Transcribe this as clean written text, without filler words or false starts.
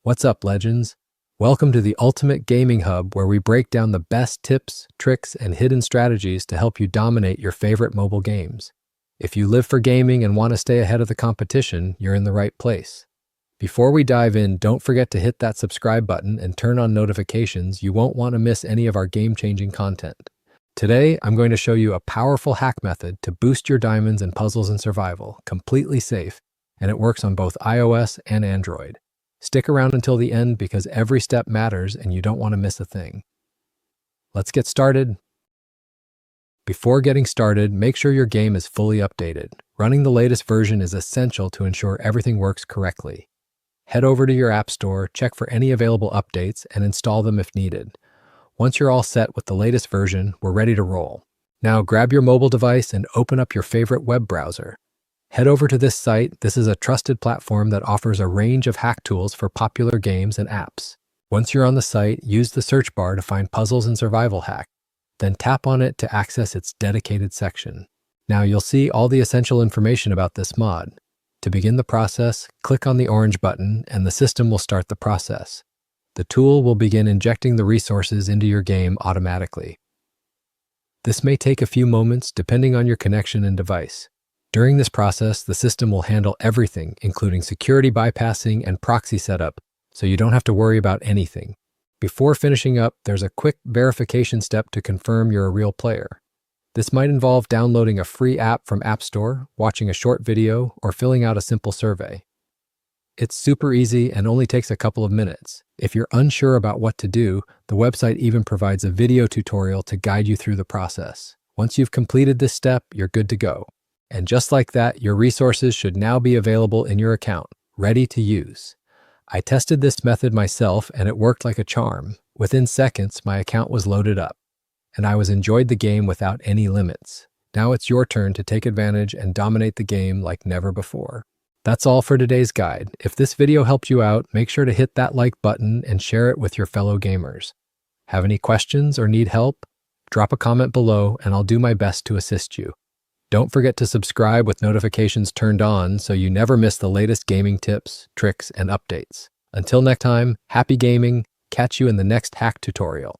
What's up, legends? Welcome to the Ultimate Gaming Hub, where we break down the best tips, tricks, and hidden strategies to help you dominate your favorite mobile games. If you live for gaming and want to stay ahead of the competition, you're in the right place. Before we dive in, don't forget to hit that subscribe button and turn on notifications. You won't want to miss any of our game-changing content. Today, I'm going to show you a powerful hack method to boost your diamonds in Puzzles and Survival, completely safe, and it works on both iOS and Android. Stick around until the end because every step matters and you don't want to miss a thing. Let's get started. Before getting started, make sure your game is fully updated. Running the latest version is essential to ensure everything works correctly. Head over to your app store, check for any available updates, and install them if needed. Once you're all set with the latest version, we're ready to roll. Now grab your mobile device and open up your favorite web browser. Head over to this site. This is a trusted platform that offers a range of hack tools for popular games and apps. Once you're on the site, use the search bar to find Puzzles and Survival Hack. Then tap on it to access its dedicated section. Now you'll see all the essential information about this mod. To begin the process, click on the orange button and the system will start the process. The tool will begin injecting the resources into your game automatically. This may take a few moments depending on your connection and device. During this process, the system will handle everything, including security bypassing and proxy setup, so you don't have to worry about anything. Before finishing up, there's a quick verification step to confirm you're a real player. This might involve downloading a free app from App Store, watching a short video, or filling out a simple survey. It's super easy and only takes a couple of minutes. If you're unsure about what to do, the website even provides a video tutorial to guide you through the process. Once you've completed this step, you're good to go. And just like that, your resources should now be available in your account, ready to use. I tested this method myself and it worked like a charm. Within seconds, my account was loaded up, and I enjoyed the game without any limits. Now it's your turn to take advantage and dominate the game like never before. That's all for today's guide. If this video helped you out, make sure to hit that like button and share it with your fellow gamers. Have any questions or need help? Drop a comment below and I'll do my best to assist you. Don't forget to subscribe with notifications turned on so you never miss the latest gaming tips, tricks, and updates. Until next time, happy gaming. Catch you in the next hack tutorial.